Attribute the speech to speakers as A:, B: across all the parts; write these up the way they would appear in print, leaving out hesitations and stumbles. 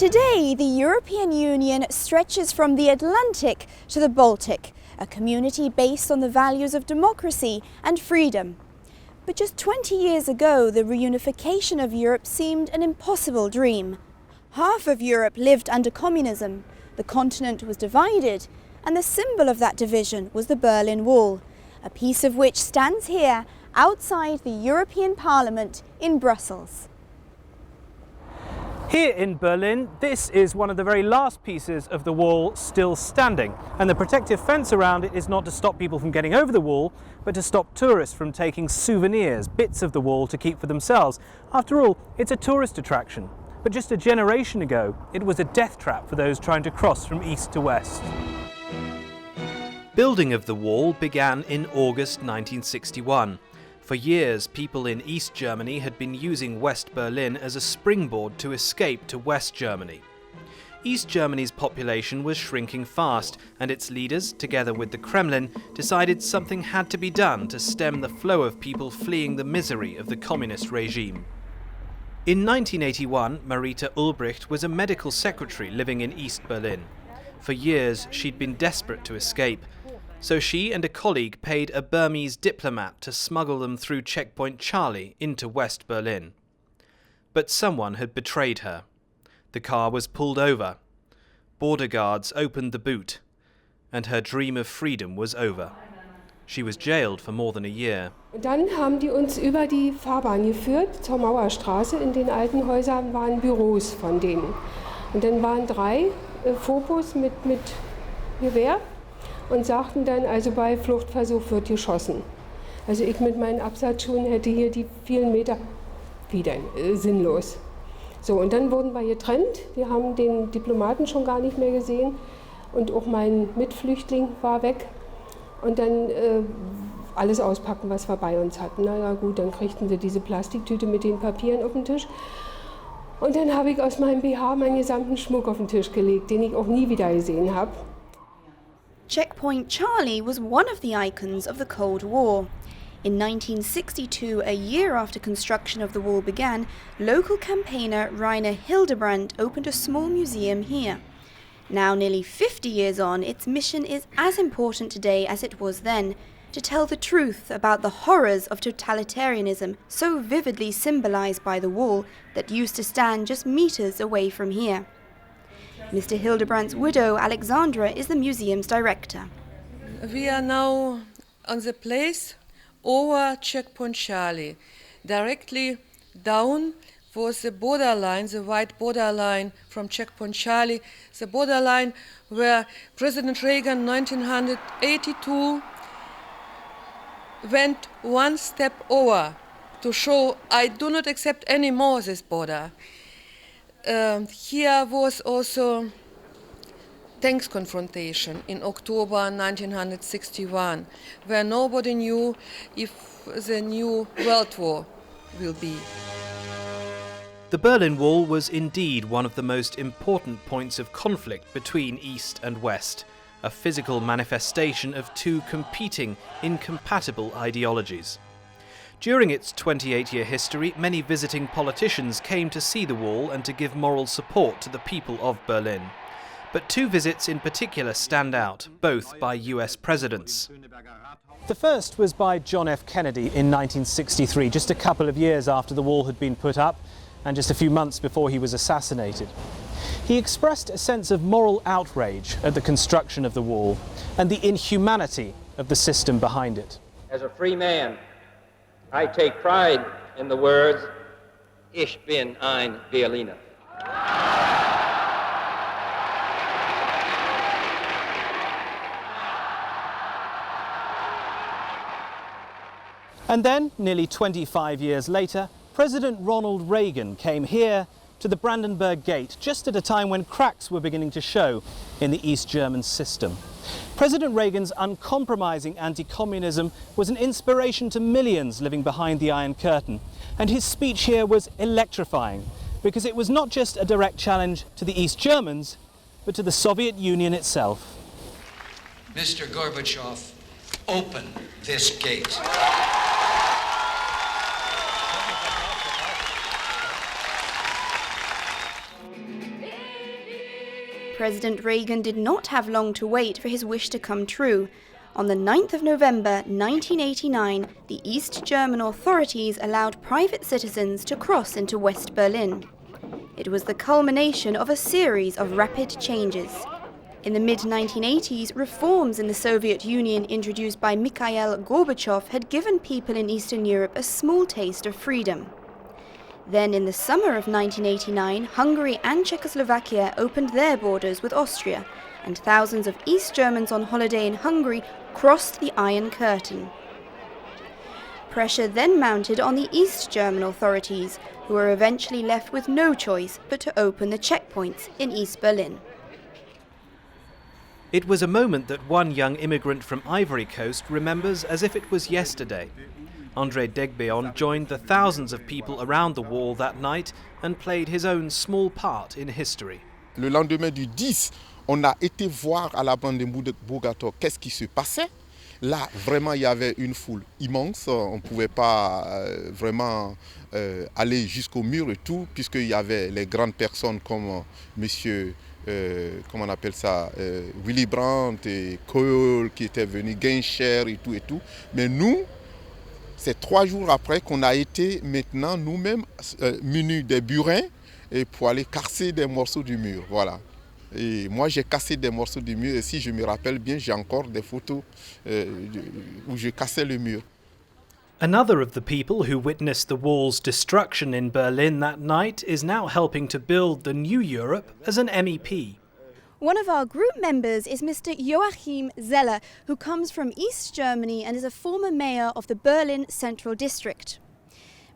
A: Today, the European Union stretches from the Atlantic to the Baltic, a community based on the values of democracy and freedom. But just 20 years ago, the reunification of Europe seemed an impossible dream. Half of Europe lived under communism, the continent was divided, and the symbol of that division was the Berlin Wall, a piece of which stands here outside the European Parliament in Brussels.
B: Here in Berlin, this is one of the very last pieces of the wall still standing, and the protective fence around it is not to stop people from getting over the wall, but to stop tourists from taking souvenirs, bits of the wall to keep for themselves. After all, it's a tourist attraction, but just a generation ago, it was a death trap for those trying to cross from east to west. Building of the wall began in August 1961. For years, people in East Germany had been using West Berlin as a springboard to escape to West Germany. East Germany's population was shrinking fast, and its leaders, together with the Kremlin, decided something had to be done to stem the flow of people fleeing the misery of the communist regime. In 1981, Marita Ulbricht was a medical secretary living in East Berlin. For years, she'd been desperate to escape. So she and a colleague paid a Burmese diplomat to smuggle them through Checkpoint Charlie into West Berlin. But someone had betrayed her. The car was pulled over. Border guards opened the boot, and her dream of freedom was over. She was jailed for more than a year.
C: Dann haben die uns über die Fahrbahn geführt zur Mauerstraße. In den alten Häusern waren Büros von denen. Und dann waren 3 Fopos mit Gewehr. Und sagten dann, also bei Fluchtversuch wird geschossen. Also ich mit meinen Absatzschuhen hätte hier die vielen Meter, wieder sinnlos. So, und dann wurden wir getrennt. Wir haben den Diplomaten schon gar nicht mehr gesehen. Und auch mein Mitflüchtling war weg. Und dann alles auspacken, was wir bei uns hatten. Na ja gut, dann kriegten sie diese Plastiktüte mit den Papieren auf den Tisch. Und dann habe ich aus meinem BH meinen gesamten Schmuck auf den Tisch gelegt, den ich auch nie wieder gesehen habe.
A: Checkpoint Charlie was one of the icons of the Cold War. In 1962, a year after construction of the wall began, local campaigner Rainer Hildebrandt opened a small museum here. Now, nearly 50 years on, its mission is as important today as it was then, to tell the truth about the horrors of totalitarianism so vividly symbolized by the wall that used to stand just meters away from here. Mr. Hildebrandt's widow, Alexandra, is the museum's director.
D: We are now on the place over Checkpoint Charlie. Directly down was the borderline, the white borderline from Checkpoint Charlie, the borderline where President Reagan in 1982 went one step over to show, I do not accept any more this border. Here was also tanks confrontation in October 1961, where nobody knew if the new World War will be.
B: The Berlin Wall was indeed one of the most important points of conflict between East and West, a physical manifestation of 2 competing, incompatible ideologies. During its 28-year history, many visiting politicians came to see the wall and to give moral support to the people of Berlin. But 2 visits in particular stand out, both by US presidents. The first was by John F. Kennedy in 1963, just a couple of years after the wall had been put up and just a few months before he was assassinated. He expressed a sense of moral outrage at the construction of the wall and the inhumanity of the system behind it.
E: As a free man, I take pride in the words, Ich bin ein Berliner.
B: And then, nearly 25 years later, President Ronald Reagan came here to the Brandenburg Gate just at a time when cracks were beginning to show in the East German system. President Reagan's uncompromising anti-communism was an inspiration to millions living behind the Iron Curtain, and his speech here was electrifying because it was not just a direct challenge to the East Germans, but to the Soviet Union itself.
F: Mr. Gorbachev, open this gate.
A: President Reagan did not have long to wait for his wish to come true. On the 9th of November 1989, the East German authorities allowed private citizens to cross into West Berlin. It was the culmination of a series of rapid changes. In the mid-1980s, reforms in the Soviet Union introduced by Mikhail Gorbachev had given people in Eastern Europe a small taste of freedom. Then, in the summer of 1989, Hungary and Czechoslovakia opened their borders with Austria, and thousands of East Germans on holiday in Hungary crossed the Iron Curtain. Pressure then mounted on the East German authorities, who were eventually left with no choice but to open the checkpoints in East Berlin.
B: It was a moment that one young immigrant from Ivory Coast remembers as if it was yesterday. André Degbeon joined the thousands of people around the wall that night and played his own small part in history.
G: Le lendemain du 10, on a été voir à la Brandenburg-Tor qu'est-ce qui se passait. Là, vraiment, il y avait une foule immense. On ne pouvait pas vraiment aller jusqu'au mur et tout, puisqu'il y avait les grandes personnes comme monsieur, comment on appelle ça, Willy Brandt et Kohl qui étaient venus, Genscher et tout. Mais nous, c'est 3 jours après qu'on a été maintenant nous-mêmes munis des burins et pour aller casser des morceaux du mur. Voilà. Et moi, j'ai cassé des morceaux du mur et si je me rappelle bien, j'ai encore des photos où je cassais le mur.
B: Another of the people who witnessed the wall's destruction in Berlin that night is now helping to build the new Europe as an MEP.
A: One of our group members is Mr. Joachim Zeller, who comes from East Germany and is a former mayor of the Berlin Central District.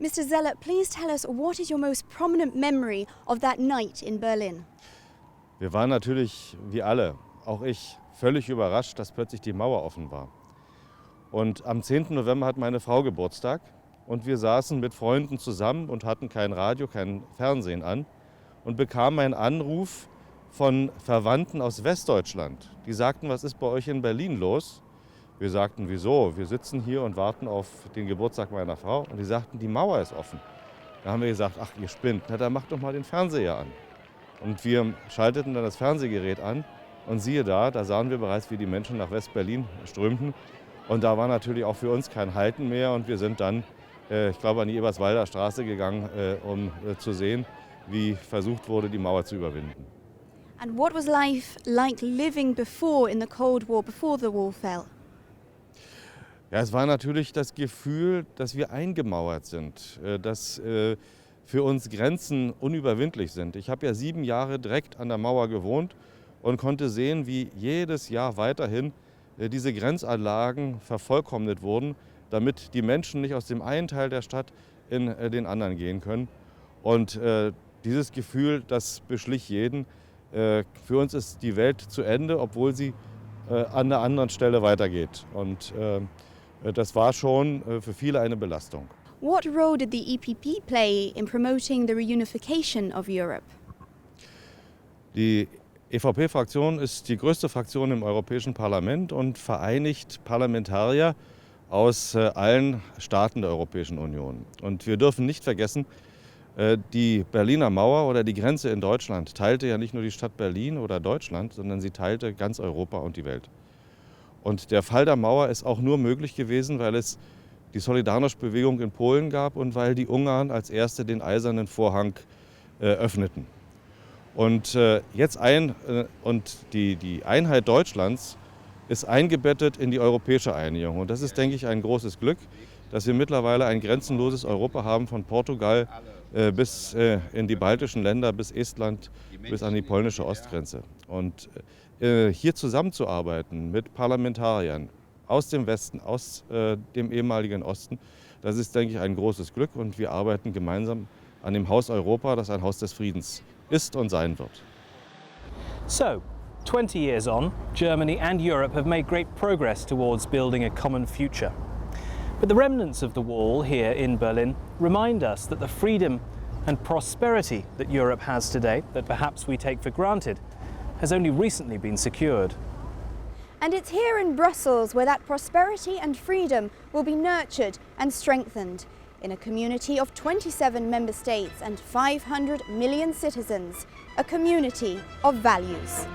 A: Mr. Zeller, please tell us, what is your most prominent memory of that night in Berlin?
H: Wir waren natürlich, wie alle, auch ich, völlig überrascht, dass plötzlich die Mauer offen war. Und am 10. November hat meine Frau Geburtstag und wir saßen mit Freunden zusammen und hatten kein Radio, kein Fernsehen an und bekamen einen Anruf von Verwandten aus Westdeutschland. Die sagten, was ist bei euch in Berlin los? Wir sagten, wieso? Wir sitzen hier und warten auf den Geburtstag meiner Frau. Und die sagten, die Mauer ist offen. Da haben wir gesagt, ach, ihr spinnt, na dann macht doch mal den Fernseher an. Und wir schalteten dann das Fernsehgerät an und siehe da sahen wir bereits, wie die Menschen nach West-Berlin strömten. Und da war natürlich auch für uns kein Halten mehr und wir sind dann, ich glaube, an die Eberswalder Straße gegangen, um zu sehen, wie versucht wurde, die Mauer zu überwinden.
A: And what was life like living before in the Cold War, before the wall fell?
H: Ja, es war natürlich das Gefühl, dass wir eingemauert sind, dass für uns Grenzen unüberwindlich sind. Ich habe ja 7 Jahre direkt an der Mauer gewohnt und konnte sehen, wie jedes Jahr weiterhin diese Grenzanlagen vervollkommnet wurden, damit die Menschen nicht aus dem einen Teil der Stadt in den anderen gehen können. Und dieses Gefühl, das beschlich jeden. Für uns ist die Welt zu Ende, obwohl sie an einer anderen Stelle weitergeht. Und das war schon für viele eine Belastung.
A: What role did the EPP play in promoting the reunification of Europe?
H: Die EVP-Fraktion ist die größte Fraktion im Europäischen Parlament und vereinigt Parlamentarier aus allen Staaten der Europäischen Union. Und wir dürfen nicht vergessen, die Berliner Mauer oder die Grenze in Deutschland teilte ja nicht nur die Stadt Berlin oder Deutschland, sondern sie teilte ganz Europa und die Welt. Und der Fall der Mauer ist auch nur möglich gewesen, weil es die Solidarność-Bewegung in Polen gab und weil die Ungarn als Erste den Eisernen Vorhang öffneten. Und die Einheit Deutschlands ist eingebettet in die europäische Einigung. Und das ist, denke ich, ein großes Glück, dass wir mittlerweile ein grenzenloses Europa haben, von Portugal bis in die baltischen Länder, bis Estland, bis an die polnische Ostgrenze. Und hier zusammenzuarbeiten mit Parlamentariern aus dem Westen, aus dem ehemaligen Osten, das ist, denke ich, ein großes Glück. Und wir arbeiten gemeinsam an dem Haus Europa, das ein Haus des Friedens ist und sein wird.
B: So, 20 years on, Germany and Europe have made great progress towards building a common future. But the remnants of the wall here in Berlin remind us that the freedom and prosperity that Europe has today, that perhaps we take for granted, has only recently been secured.
A: And it's here in Brussels where that prosperity and freedom will be nurtured and strengthened. in a community of 27 member states and 500 million citizens, a community of values.